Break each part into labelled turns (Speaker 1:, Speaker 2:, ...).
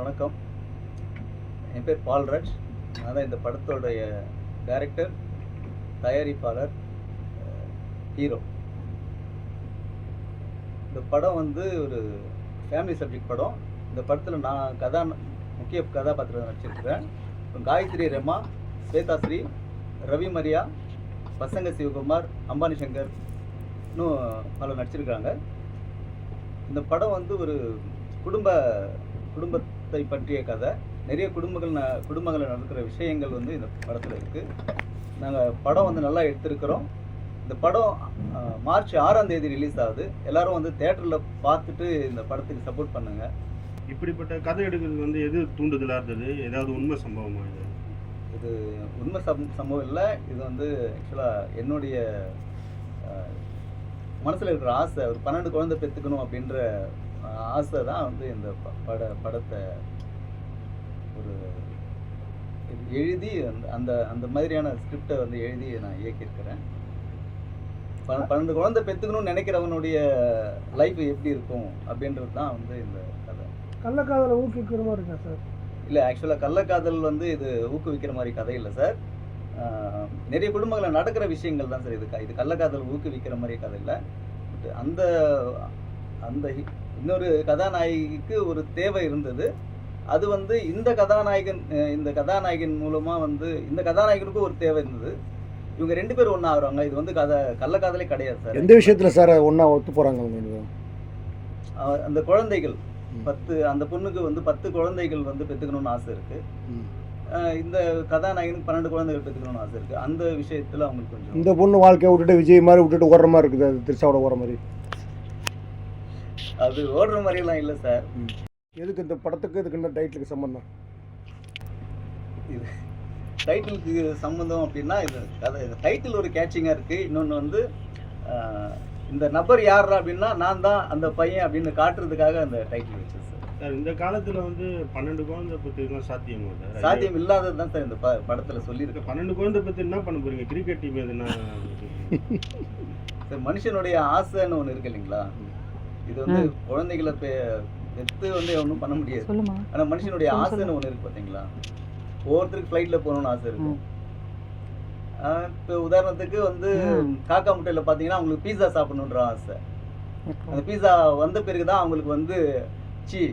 Speaker 1: வணக்கம். என் பேர் பால்ராஜ். நான் தான் இந்த படத்தோடைய டைரக்டர், தயாரிப்பாளர், ஹீரோ. இந்த படம் வந்து ஒரு ஃபேமிலி சப்ஜெக்ட் படம். இந்த படத்தில் நான் முக்கிய கதாபாத்திரம் நடிச்சிருக்கிறேன். காயத்ரி ரெமா, ஸ்வேதாஸ்ரீ, ரவி மரியா, பசங்க சிவகுமார், அம்பானி சங்கர் இன்னும் பலர் நடிச்சிருக்காங்க. இந்த படம் வந்து ஒரு குடும்பத்தை பற்றிய கதை. நிறைய குடும்பங்களில் நடக்கிற விஷயங்கள் வந்து இந்த படத்தில் இருக்குது. நாங்கள் படம் வந்து நல்லா எடுத்திருக்கிறோம். இந்த படம் மார்ச் 6ஆம் தேதி ரிலீஸ் ஆகுது. எல்லாரும் வந்து தேட்டரில் பார்த்துட்டு இந்த படத்துக்கு சப்போர்ட் பண்ணுங்க.
Speaker 2: இப்படிப்பட்ட கதை எடுக்கிறது வந்து எது தூண்டுதலாக இருந்தது? ஏதாவது உண்மை சம்பவமா?
Speaker 1: இது உண்மை சம்பவம் இல்லை. இது வந்து ஆக்சுவலாக என்னுடைய மனசில் இருக்கிற ஆசை. ஒரு 12 குழந்தை பெற்றுக்கணும் அப்படின்ற ஆசை தான் வந்து இந்த படத்தை ஒரு எழுதி அந்த அந்த மாதிரியான ஸ்கிரிப்டை வந்து எழுதி நான் இயக்கியிருக்கிறேன். 12 குழந்தை பெற்றுக்கணும்னு நினைக்கிறவனுடைய லைஃப் எப்படி இருக்கும் அப்படின்றது தான் வந்து இந்த கதை.
Speaker 3: கள்ளக்காதலை ஊக்குவிக்கிற மாதிரி இருக்கா சார்?
Speaker 1: இல்லை, ஆக்சுவலாக கள்ளக்காதல் வந்து இது ஊக்குவிக்கிற மாதிரி கதை இல்லை சார். நிறைய குடும்பங்களில் நடக்கிற விஷயங்கள் தான் சார். இது கள்ளக்காதல் ஊக்குவிக்கிற மாதிரி கதை இல்லை. பட் அந்த அந்த இன்னொரு கதாநாயகிக்கு ஒரு தேவை இருந்தது. அது வந்து இந்த கதாநாயகன் மூலமாக வந்து இந்த கதாநாயகனுக்கும் ஒரு தேவை இருந்தது. இவங்க 2 பேரும் ஒன்றா ஆகுறாங்க. இது வந்து கள்ளக்காதலே கிடையாது சார்.
Speaker 3: எந்த விஷயத்தில் சார் ஒன்றா ஒத்து போகிறாங்க?
Speaker 1: அந்த குழந்தைகள் 10, அந்த பொண்ணுக்கு வந்து 10 குழந்தைகள் வந்து பெற்றுக்கணும்னு ஆசை இருக்குது. இந்த கதாநாயகனுக்கு 12 குழந்தைகள் பெற்றுக்கணும்னு ஆசை இருக்குது. அந்த விஷயத்தில் அவங்களுக்கு கொஞ்சம்
Speaker 3: இந்த பொண்ணு வாழ்க்கையை விட்டுட்டு விஜய் மாதிரி விட்டுட்டு ஓடுற மாதிரி இருக்குது. அது திருச்சாவோட ஓடுற மாதிரி.
Speaker 1: அது ஓடுற மாதிரிலாம் இல்லை சார்.
Speaker 3: எதுக்கு இந்த படத்துக்கு இதுக்கு இந்த டைட்டிலுக்கு சம்பந்தம்?
Speaker 1: இது டைட்டிலுக்கு சம்மந்தம் அப்படின்னா இது டைட்டில் ஒரு கேட்சிங்காக இருக்குது. இன்னொன்று வந்து இந்த நபர் யார் அப்படின்னா நான் தான் அந்த பையன் அப்படின்னு காட்டுறதுக்காக அந்த டைட்டில் வச்சு
Speaker 2: சார். இந்த காலத்தில் வந்து 12 குழந்தை பற்றிலாம் சாத்தியமா சார்?
Speaker 1: சாத்தியம் இல்லாதது தான் சார் இந்த படத்தில் சொல்லியிருக்கு.
Speaker 2: 12 குழந்தை பற்றி என்ன பண்ண போறீங்க? கிரிக்கெட் டீம் எதுனா
Speaker 1: சார், மனுஷனுடைய ஆசைன்னு ஒன்று இருக்கு இல்லைங்களா? இது வந்து குழந்தைகளை பெற்று வந்து ஒன்றும் பண்ண முடியாது. ஆனால் மனுஷனுடைய ஆசைன்னு ஒன்று இருக்கு பார்த்தீங்களா? ஒவ்வொருத்தருக்கு ஃப்ளைட்டில் போகணுன்னு ஆசை இருக்கும். இப்போ உதாரணத்துக்கு வந்து காக்கா முட்டையில் பார்த்தீங்கன்னா அவங்களுக்கு பீஸா சாப்பிடணுன்ற ஆசை. அந்த பீஸா வந்த பிறகு தான் அவங்களுக்கு வந்து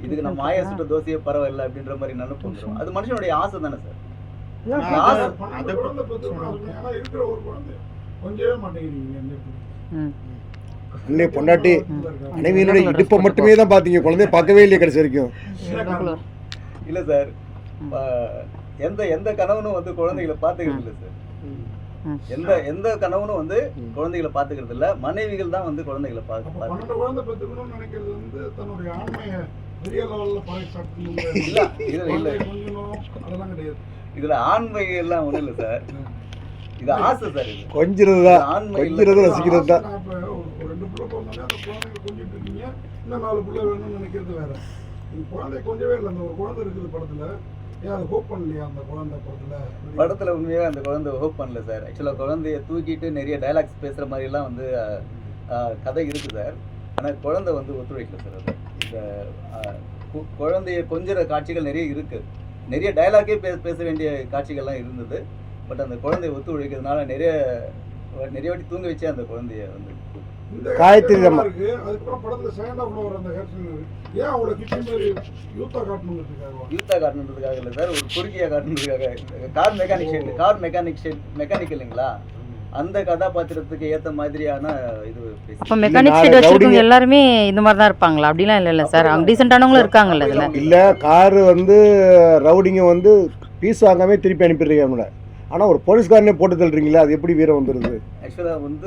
Speaker 1: இதுக்கு நம்ம ஆயா சுட்ட தோசையே பரவாயில்லை அப்படின்ற மாதிரி நினைப்பு வந்துடும். அது மனுஷனுடைய ஆசை தானே சார்.
Speaker 3: பொண்டாட்டி மனைவியினுடைய இடுப்பை மட்டுமே தான் பார்த்தீங்க, குழந்தைய பார்க்கவே இல்லையே கடைசி வரைக்கும்.
Speaker 1: இல்லை சார், எந்த கணவனும் வந்து குழந்தைகளை பார்த்துக்கிறது இல்லை சார். எந்த கணவனும் வந்து குழந்தைகளை பார்த்துக்கிறது இல்லை. மனைவிகள் தான் வந்து குழந்தைகளை இதுல ஆண்மை எல்லாம் ஒண்ணும் இல்லை சார். இது ஆசை சார். இது
Speaker 3: கொஞ்சிறது தான், கொஞ்சிறது ரசிக்கிறது தான்.
Speaker 1: படத்துல உண்மையாக அந்த குழந்தை ஹோப் பண்ணல சார். ஆக்சுவலாக குழந்தைய தூக்கிட்டு நிறைய டைலாக்ஸ் பேசுற மாதிரிலாம் வந்து கதை இருக்கு சார். ஆனால் குழந்தை வந்து ஒத்துழைக்கல சார். அது இந்த குழந்தைய கொஞ்சிற காட்சிகள் நிறைய இருக்கு. நிறைய டைலாக்கே பேச வேண்டிய காட்சிகள்லாம் இருந்தது. பட் அந்த குழந்தைய ஒத்துழைக்கிறதுனால நிறைய வாட்டி தூங்க வச்சே அந்த குழந்தைய வந்து
Speaker 3: காயத்ரி ரமா
Speaker 1: யூத்தா காட்டணுன்றதுக்காக இல்லை சார், ஒரு பொறுக்கியா காட்டணுன்றதுக்காக. கார் மெக்கானிக் இல்லைங்களா, அந்த கதாபாத்திரத்துக்கு ஏற்ற மாதிரியான இது.
Speaker 4: அப்போ மெக்கானிக் ஷெட் வச்சிருக்கவங்க எல்லாருமே இந்த மாதிரி தான் இருப்பாங்களா? அப்படிலாம் இல்லை சார், அவங்க டீசெண்டானவங்களும் இருக்காங்கல்ல இதில்.
Speaker 3: இல்லை, காரு வந்து ரவுடிங்க வந்து பீஸ் வாங்காமே திருப்பி அனுப்பிடுறீங்க அவங்கள. ஆனால் ஒரு போலீஸ்காரனே போட்டு தள்ளுறீங்களா, அது எப்படி வீரம் வந்துடுது?
Speaker 1: ஆக்சுவலாக வந்து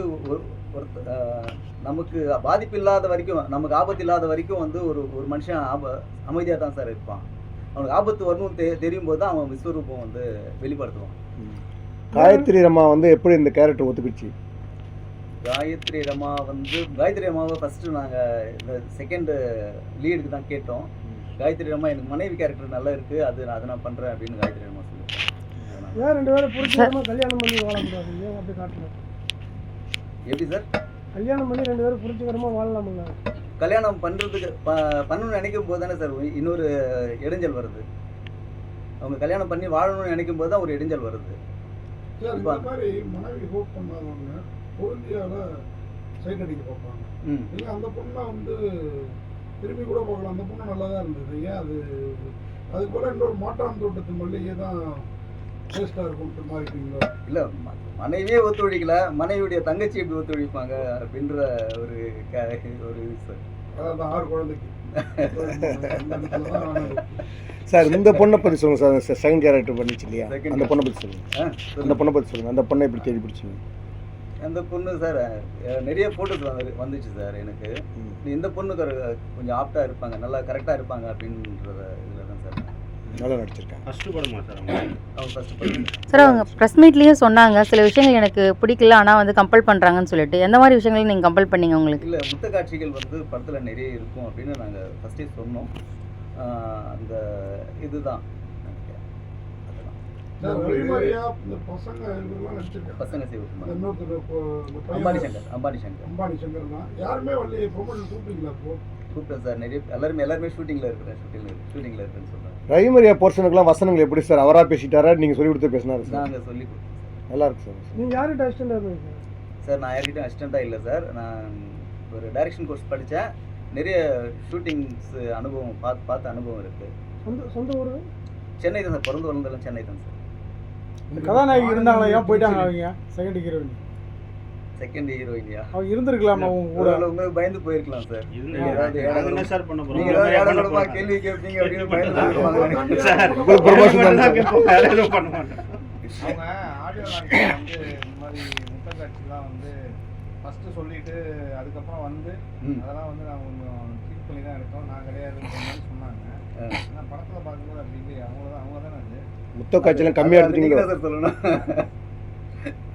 Speaker 1: நமக்கு பாதிப்பு இல்லாத வரைக்கும், நமக்கு ஆபத்து இல்லாத வரைக்கும் வந்து ஒரு மனுஷன் அமைதியாக தான் சார் இருப்பான். அவனுக்கு ஆபத்து வரணும்னு தெரியும் போது தான் அவன் விஸ்வரூபம் வந்து வெளிப்படுத்துவான்.
Speaker 3: காயத்ரி ரமா வந்து எப்படி இந்த கேரக்டர் ஒத்துக்கிச்சு?
Speaker 1: காயத்ரி ரமாவை ஃபஸ்ட்டு நாங்கள் இந்த செகண்ட் லீடுக்கு தான் கேட்டோம். காயத்ரி ரமா எனக்கு மனைவி கேரக்டர் நல்லா இருக்குது, அதை நான் பண்ணுறேன் அப்படின்னு காயத்ரி ரமா சொல்லியிருக்கேன்.
Speaker 3: ஏன் 2 பேரும் புரிஞ்சுக்காம கல்யாணம் பண்ணி வாழ முடியாது? ஏன் அப்படி காட்டணும்?
Speaker 1: எப்படி சார்?
Speaker 3: கல்யாணம் பண்ணி 2 பேரும் புரிஞ்சுக்கிறமா வாழலாம்ல?
Speaker 1: கல்யாணம் பண்ணுறதுக்கு பண்ணணும்னு நினைக்கும் போது தானே சார் இன்னொரு இடைஞ்சல் வருது. அவங்க கல்யாணம் பண்ணி வாழணும்னு நினைக்கும் போது தான் ஒரு இடைஞ்சல் வருது.
Speaker 5: சார் இந்த மாதிரி மனைவி ஹோப் பண்ணாதவங்க குழந்தையால சைட் அடிக்க பார்ப்பாங்க. இல்லை அந்த பொண்ணை வந்து திரும்பி கூட பார்க்கலாம், அந்த பொண்ணு நல்லா தான் இருந்தது, ஏன் அதுக்கு போல இன்னொரு மாட்டான் தோட்டத்து மல்லிகை தான் டேஸ்டாக இருக்கும்ட்டு மாறிட்டீங்களா?
Speaker 1: இல்லை, மனைவியே ஒத்துழைக்கல, மனைவியுடைய தங்கச்சி எப்படி ஒத்துழைப்பாங்க அப்படின்ற ஒரு ஒரு இது சார்.
Speaker 5: அதாவது 6 குழந்தைக்கு
Speaker 3: சார் இந்த பொண்ணை பற்றி சொல்லுங்கள் சார். செகண்ட் கேரக்டர் பண்ணிச்சு இல்லையா, அந்த பொண்ணை பற்றி சொல்லுங்கள். அந்த பொண்ணை பற்றி சொல்லுங்கள். அந்த பொண்ணை எப்படி தேடி பிடிச்சிங்க?
Speaker 1: அந்த பொண்ணு சார் நிறைய ஃபோட்டோஸ் வந்துச்சு சார் எனக்கு. இந்த பொண்ணுக்கு கொஞ்சம் ஆப்டாக இருப்பாங்க, நல்லா கரெக்டாக இருப்பாங்க அப்படின்றத இதில் தான் சார்
Speaker 3: நல்லா நடிச்சிருக்காங்க.
Speaker 2: ஃபர்ஸ்ட் படமா சார்
Speaker 1: அவங்க ஃபர்ஸ்ட் படம்
Speaker 4: சார் அவங்க ப்ரெஸ் மீட்லேயும் சொன்னாங்க சில விஷயங்கள் எனக்கு பிடிக்கல, ஆனால் வந்து கம்பல் பண்ணுறாங்கன்னு சொல்லிட்டு. எந்த மாதிரி விஷயங்கள் நீங்கள் கம்பல் பண்ணீங்க உங்களுக்கு?
Speaker 1: இல்லை, முத்த காட்சிகள் வந்து படத்தில் நிறைய இருக்கும் அப்படின்னு நாங்கள் ஃபஸ்ட்டே சொன்னோம். அந்த இதுதான் பசங்க சிவகுமார், அம்பானி சங்கர் தான்
Speaker 5: யாருமே வரலையே. ப்ரொமோஷன் கூப்பிட்டீங்களா?
Speaker 1: கூப்பிட்டேன் சார். நிறைய எல்லாருமே ஷூட்டிங்கில் இருக்குன்னு சொல்கிறேன்.
Speaker 3: ரவிமரியா போர்ஷனுக்குலாம் வசனங்கள் எப்படி சார்? அவராக பேசிட்டாரா, நீங்கள் சொல்லி கொடுத்து பேசினாரு சார்?
Speaker 1: நாங்கள் சொல்லி கொடுத்தோம்.
Speaker 3: நல்லா இருக்கு சார்.
Speaker 5: நீங்கள் யார்கிட்ட அசிஸ்டண்டாக இருக்கீங்க
Speaker 1: சார்? நான் யார்கிட்டையும் அசிஸ்டண்ட்டாக இல்லை சார். நான் ஒரு டைரக்ஷன் கோர்ஸ் படித்தேன். நிறைய ஷூட்டிங்ஸ் அனுபவம் பார்த்த அனுபவம் இருக்குது.
Speaker 5: சொந்த ஊர்
Speaker 1: சென்னை தான் சார். பிறந்து வளர்ந்தெல்லாம் சென்னை தான் சார்.
Speaker 5: இந்த கதாநாயகி இருந்தாங்களா, ஏன் போயிட்டாங்க அவங்க? செகண்ட் ஹீரோயினியா அவங்க இருந்திருக்கலாமா?
Speaker 1: உங்களுக்கு பயந்து போயிருக்கலாம் சார்.
Speaker 2: என்ன சார் பண்ண போறோம்?
Speaker 1: நீங்க ஏதாவது ஏடகடமா கேள்வி கேட்பீங்க அப்படின்னு பயந்து போயிருப்பாங்க
Speaker 2: சார்.
Speaker 3: உங்களுக்கு ப்ரமோஷன் தான் சார்.
Speaker 2: வேற எதுவும் பண்ண மாட்டேன்.
Speaker 6: அவங்க ஆடியோ லான்ச்சில் வந்து இந்த மாதிரி முட்டை காட்சிலாம் வந்து ஃபஸ்ட்டு சொல்லிட்டு அதுக்கப்புறம் வந்து அதெல்லாம் வந்து நாங்கள் கொஞ்சம் ட்ரீட் பண்ணி தான் இருக்கோம், நான் கிடையாதுன்ற மாதிரி சொன்னாங்க. ஆனால் படத்தில் பார்க்கும்போது அப்படி இல்லையா? அவங்க தானே அது
Speaker 3: முத்த காட்சியெல்லாம் கம்மியாக எடுத்துட்டீங்களா
Speaker 1: சார்? சொல்லணும்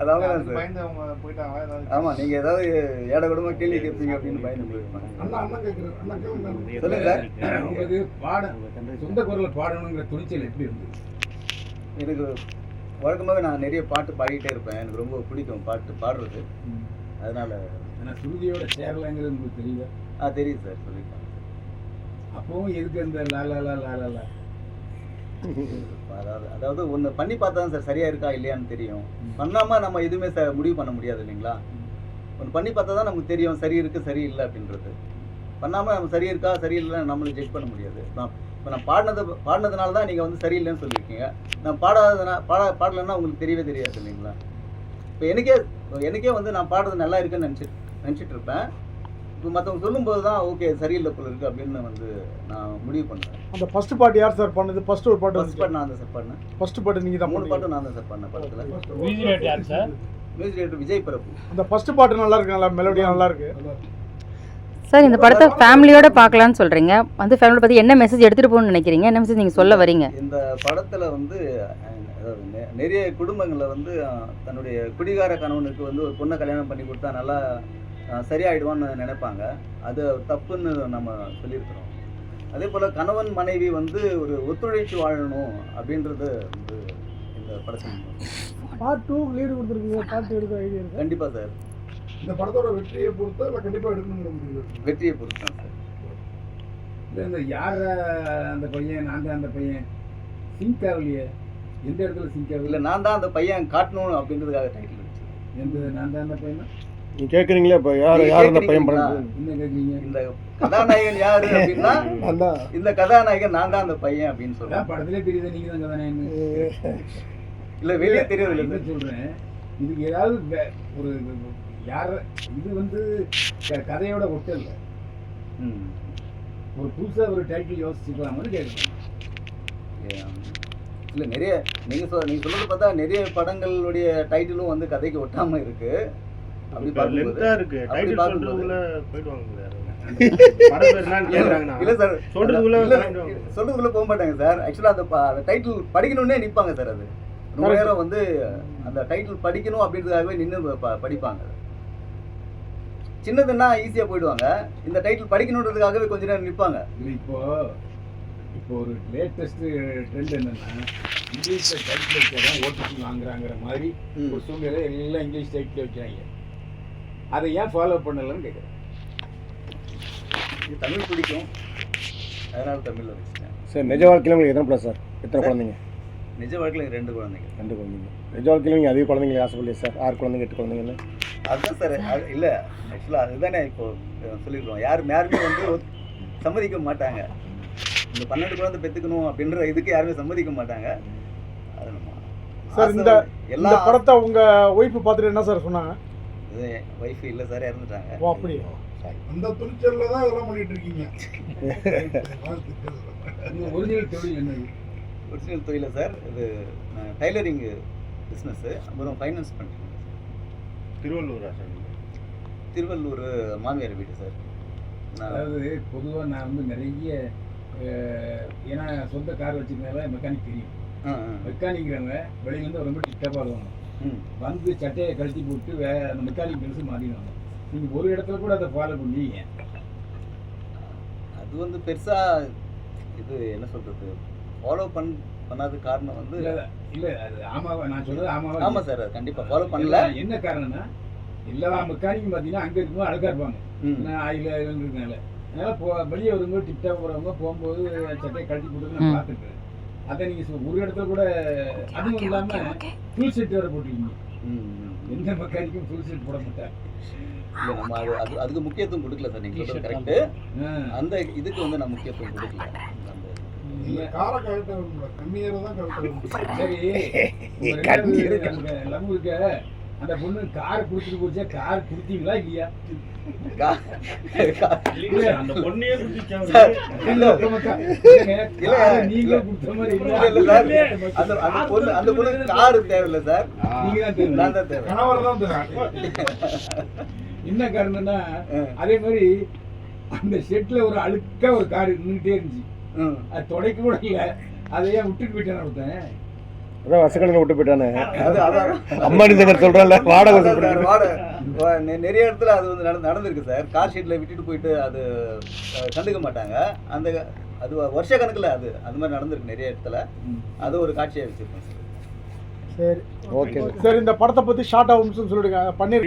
Speaker 1: அதாவது சார்
Speaker 6: பயந்து அவங்க போயிட்டாங்களா ஏதாவது?
Speaker 1: ஆமாம், நீங்கள் ஏதாவது ஏடகடமா கேள்வி கேட்பீங்க அப்படின்னு பயந்து போயிருப்பாங்க. சொல்லுங்க சார்.
Speaker 7: சொந்த குரலில் பாடணுங்கிற துணிச்சல் எப்படி இருந்தது?
Speaker 1: எனக்கு வழக்கமாகவே நான் நிறைய பாட்டு பாடிக்கிட்டே இருப்பேன். எனக்கு ரொம்ப பிடிக்கும் பாட்டு பாடுறது. அதனால
Speaker 7: ஆனால் சுருதியோட சேரலைங்கிறது உங்களுக்கு தெரியல?
Speaker 1: தெரியுது சார், சொல்லியிருக்காங்க.
Speaker 7: அப்பவும் எதுக்கு அந்த லாலா
Speaker 1: அதாவது ஒன்று பண்ணி பார்த்தா தான் சார் சரியா இருக்கா இல்லையான்னு தெரியும். பண்ணாமல் நம்ம எதுவுமே முடிவு பண்ண முடியாது இல்லைங்களா? ஒன்று பண்ணி பார்த்தா தான் நமக்கு தெரியும் சரி இருக்கு சரி இல்லை அப்படின்றது. பண்ணாமல் நம்ம சரி இருக்கா சரியில்லைன்னு நம்மளும் ஜட்ஜ் பண்ண முடியாது. இப்போ நான் பாடினதுனால தான் நீங்கள் வந்து சரியில்லைன்னு சொல்லியிருக்கீங்க. நான் பாடலைன்னா உங்களுக்கு தெரியவே தெரியாது இல்லைங்களா? இப்போ எனக்கே வந்து நான் பாடுறது நல்லா இருக்குன்னு நினச்சிட்டு இருப்பேன். இப்போ மற்றவங்க சொல்லும்போது தான் ஓகே சரியில்லை போல இருக்குது அப்படின்னு வந்து நான் முடிவு பண்ணுறேன்.
Speaker 5: அந்த ஃபர்ஸ்ட் பாட்டு யார் சார் பண்ணது? ஃபர்ஸ்ட் ஒரு பாட்டு
Speaker 1: நான் தான் சார் பண்ணேன்.
Speaker 5: ஃபர்ஸ்ட் பாட்டு நீங்கள் தான்?
Speaker 1: 3 பாட்டும் நான் தான் சார் பண்ணேன் படத்தில்.
Speaker 6: மியூசிக் டைரக்டர் யார் சார்?
Speaker 1: மியூசிக் டைரக்டர் விஜய் பிரபு.
Speaker 5: அந்த ஃபர்ஸ்ட் பாட்டு நல்லா இருக்குங்களா? மெலோடியா நல்லா இருக்கு
Speaker 4: சார். இந்த படத்தை ஃபேமிலியோட பார்க்கலான்னு சொல்கிறீங்க, வந்து ஃபேமிலியோட பார்த்து என்ன மெசேஜ் எடுத்துகிட்டு போகணும்னு நினைக்கிறீங்க? என்ன மெசேஜ் நீங்கள் சொல்ல வரீங்க?
Speaker 1: இந்த படத்தில் வந்து நிறைய குடும்பங்களில் வந்து தன்னுடைய குடிகார கணவனுக்கு வந்து ஒரு பொண்ணை கல்யாணம் பண்ணி கொடுத்தா நல்லா சரியாயிடுவான்னு நினைப்பாங்க. அது தப்புன்னு நம்ம சொல்லியிருக்கிறோம். அதே போல் கணவன் மனைவி வந்து ஒரு ஒத்துழைச்சு வாழணும் அப்படின்றது வந்து இந்த படத்தில்
Speaker 5: பார்ட் 2 லீடு கொடுத்துருக்கீங்க. பார்ட் எடுக்க ஐடியா இருக்கு?
Speaker 1: கண்டிப்பாக சார்.
Speaker 5: இந்த படத்தோட வெற்றியை பொறுத்து இல்லை கண்டிப்பாக எடுக்கணும்.
Speaker 1: வெற்றியை பொறுத்து தான் சார்.
Speaker 7: இல்லை இந்த யார் அந்த பையன் நான் தான் அந்த பையன் சிங்க் ஆகலையே? எந்த இடத்துல சிங்க் ஆகல?
Speaker 1: இல்லை, நான் தான் அந்த பையன் காட்டணும் அப்படின்றதுக்காக டைட்டில் வச்சு.
Speaker 7: எந்த நான் தான் அந்த பையனா?
Speaker 3: நீங்கள் கேட்குறீங்களா? இப்போ யார் அந்த பையன் பண்ணுறது?
Speaker 7: என்ன கேட்குறீங்க?
Speaker 1: இந்த கதாநாயகன் யாரு அப்படின்னா இந்த கதாநாயகன் நான் தான் அந்த பையன் அப்படின்னு சொல்றேன்.
Speaker 7: படத்திலே தெரியுது நீங்க தான் கதாநாயகன்.
Speaker 1: இல்லை, வெளியே தெரியுது.
Speaker 7: என்ன சொல்கிறேன், இதுக்கு ஏதாவது ஒரு யார் இது வந்து கதையோட ஒட்டல் இல்லை, ஒரு புதுசாக ஒரு டைட்டில் யோசிச்சுக்கலாம்னு கேட்குறேன்.
Speaker 1: இல்லை, நிறைய நீங்கள் சொல்றது பார்த்தா நிறைய படங்களுடைய டைட்டிலும் வந்து கதைக்கு ஒட்டாமல் இருக்கு. அப்படி இல்லை சார், சொல்றதுக்குள்ள போக மாட்டாங்க சார். ஆக்சுவலாக அந்த டைட்டில் படிக்கணும்னே நிற்பாங்க சார். அது ரொம்ப நேரம் வந்து அந்த டைட்டில் படிக்கணும் அப்படின்றதுக்காகவே நின்று படிப்பாங்க. சின்னதுன்னா ஈஸியாக போயிடுவாங்க. இந்த டைட்டில் படிக்கணுன்றதுக்காகவே கொஞ்ச நேரம் நிற்பாங்க.
Speaker 7: இப்போ ஒரு லேட்டஸ்ட் ட்ரெண்ட் என்னன்னா இங்கிலீஷில் டைட்டில் வைக்க தான் ஓடிடி வாங்குறாங்கிற மாதிரி ஒரு சூழ்நிலை எல்லாம் இங்கிலீஷ் டைட்டில் வைக்கிறாங்க. அதை ஏன் ஃபாலோ பண்ணலன்னு கேட்குறேன்.
Speaker 1: இது தமிழ் பிடிக்கும், அதனால தமிழில் வச்சுட்டேன்.
Speaker 3: சார் நிஜ வாழ்க்கையில் உங்களுக்கு எத்தனை பிள்ளை சார்? எத்தனை குழந்தைங்க?
Speaker 1: நிஜ வாழ்க்கையில் எனக்கு 2 குழந்தைங்க.
Speaker 3: 2 குழந்தைங்க. நிஜ வாழ்க்கையில் நீங்கள் அதிக குழந்தைங்க ஆசைப்படலையே சார்? 6 குழந்தைங்க 8 குழந்தைங்கன்னு?
Speaker 1: அதுதான் சார், அது இல்லை ஆக்சுவலாக அதுதானே இப்போ சொல்லியிருக்கோம். யாருமே வந்து சம்மதிக்க மாட்டாங்க. இந்த 12 குழந்தை பெற்றுக்கணும் அப்படின்ற இதுக்கு யாருமே சம்மதிக்க மாட்டாங்க. அது நம்ம
Speaker 5: சார் இந்த
Speaker 1: எல்லா
Speaker 5: படத்தை உங்க ஒய்ஃப் பார்த்துட்டு என்ன சார் சொன்னாங்க?
Speaker 1: இது ஒய்ஃபு இல்லை சார், இறந்துட்டாங்க.
Speaker 5: ஓ அப்படி. அந்த துணிச்சல்ல தான் இதெல்லாம் பண்ணிட்டு இருக்கீங்க.
Speaker 7: உங்கள் ஒரிஜினல் தொழில் என்னது?
Speaker 1: ஒரிஜினல் தொழில சார் இது டைலரிங் பிஸ்னஸ்ஸு, அப்புறம் ஃபைனான்ஸ் பண்ணுறேன்.
Speaker 2: திருவள்ளூரா சார்?
Speaker 1: திருவள்ளூர் மாமியார் வீடு சார்.
Speaker 7: அதாவது பொதுவாக நான் வந்து நிறைய ஏன்னா சொந்த கார் வச்சுருந்தால மெக்கானிக் தெரியும். மெக்கானிக்கிறவங்க வெளியிலேருந்து ரொம்ப டிஸ்டர்பாக வருவாங்க. வந்து சட்டையை கழட்டி போட்டு அந்த மெக்கானிக் ட்ரெஸ்ஸு மாறிடுவாங்க. நீங்கள் ஒரு இடத்துல கூட அதை ஃபாலோ பண்ணீங்க.
Speaker 1: அது வந்து பெருசாக இது என்ன சொல்கிறது, ஃபாலோ பண்ணாத காரணம் வந்து
Speaker 7: இல்லை அது ஆமாவா நான் சொல்கிறது?
Speaker 1: ஆமாம் சார், அது கண்டிப்பாக ஃபாலோ பண்ணல.
Speaker 7: என்ன காரணம்னா எல்லா மெக்கானிக்கும் பார்த்தீங்கன்னா அங்கே இருக்கும்போது அழுக்கா இருப்பாங்க. ஆயில் இருக்கிறதுனால அதனால் வெளியே வரும்போது டிப்டாக போகிறவங்க போகும்போது சட்டையை கழட்டி போட்டு நான் பார்த்துருக்கேன். அதை நீங்கள் ஒரு இடத்துல கூட அதுவும் இல்லாமல் ஃபுல் செட் வேறு போட்டுருக்கீங்க. எந்த மெக்கானிக்கும் ஃபுல் செட் போட மாட்டாங்க.
Speaker 1: இல்லை நம்ம அதுக்கு முக்கியத்துவம் கொடுக்கல சார். நீங்கள் சொல்கிறது கரெக்டு. அந்த இதுக்கு வந்து நான் முக்கியத்துவம் கொடுக்கல.
Speaker 5: காரை கழட்ட கம்மியாக தான் கழட்ட.
Speaker 7: சரி எல்லாமே இருக்க அந்த பொண்ணு கார் கொடுத்துட்டு போச்சா? கார் கொடுத்தீங்களா இல்லையா?
Speaker 2: அந்த பொண்ணையே குடிச்சா
Speaker 7: நீங்க கொடுத்த மாதிரி
Speaker 1: அந்த பொண்ணு காரு தேவையில்லை சார்,
Speaker 7: நீங்க
Speaker 1: நான் தான் தேவை.
Speaker 5: கணவர் தான் தராங்க.
Speaker 7: என்ன காரணம்னா அதே மாதிரி அந்த ஷெட்ல ஒரு அழுக்கா ஒரு கார் நின்றுட்டே இருந்துச்சு. அது தொடைக்க கூட இல்லை. அதையே விட்டுட்டு போயிட்டேன் ஒருத்தன்.
Speaker 3: அதான் வருஷக்கணக்கில் விட்டு போயிட்டானே. அம்மாடி சங்கர் சொல்கிறேன்ல, வாடகை
Speaker 1: நிறைய இடத்துல அது வந்து நடந்திருக்கு சார். கார் ஷீட்டில் விட்டுட்டு போயிட்டு அது கண்டுக்க மாட்டாங்க. அது வருஷ கணக்கில் அது மாதிரி நடந்திருக்கு நிறைய இடத்துல. அது ஒரு காட்சியாக வச்சுருக்கோம் சார்.
Speaker 5: சரி
Speaker 3: ஓகே
Speaker 5: சார். இந்த படத்தை பற்றி ஷார்ட் ஆகும்னு சொல்லிடுங்க. பண்ணிரு.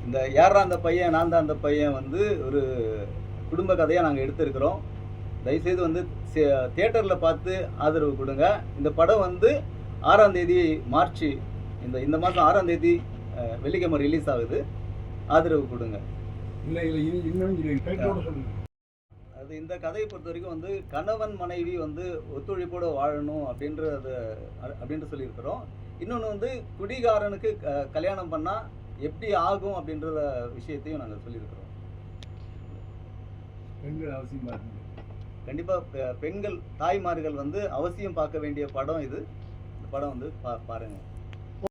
Speaker 1: இந்த யாரா அந்த பையன் நான் தான் அந்த பையன் வந்து ஒரு குடும்ப கதையாக நாங்கள் எடுத்திருக்கிறோம். தயவுசெய்து வந்து தியேட்டரில் பார்த்து ஆதரவு கொடுங்க. இந்த படம் வந்து 6ஆம் தேதி மார்ச், இந்த மாதம் 6ஆம் தேதி வெள்ளிக்கிழமை ரிலீஸ் ஆகுது. ஆதரவு கொடுங்க.
Speaker 7: இல்லை இல்லை இன்னும்
Speaker 1: அது இந்த கதையை பொறுத்த வரைக்கும் வந்து கணவன் மனைவி வந்து ஒத்துழைப்போடு வாழணும் அப்படின்ட்டு சொல்லியிருக்கிறோம். இன்னொன்று வந்து குடிகாரனுக்கு கல்யாணம் பண்ணால் எப்படி ஆகும் அப்படின்ற விஷயத்தையும் நாங்கள் சொல்லியிருக்கிறோம்.
Speaker 7: பெண்கள் அவசியமாக இருக்கு.
Speaker 1: கண்டிப்பாக பெண்கள் தாய்மார்கள் வந்து அவசியம் பார்க்க வேண்டிய படம் இது. இந்த படம் வந்து பாருங்கள்.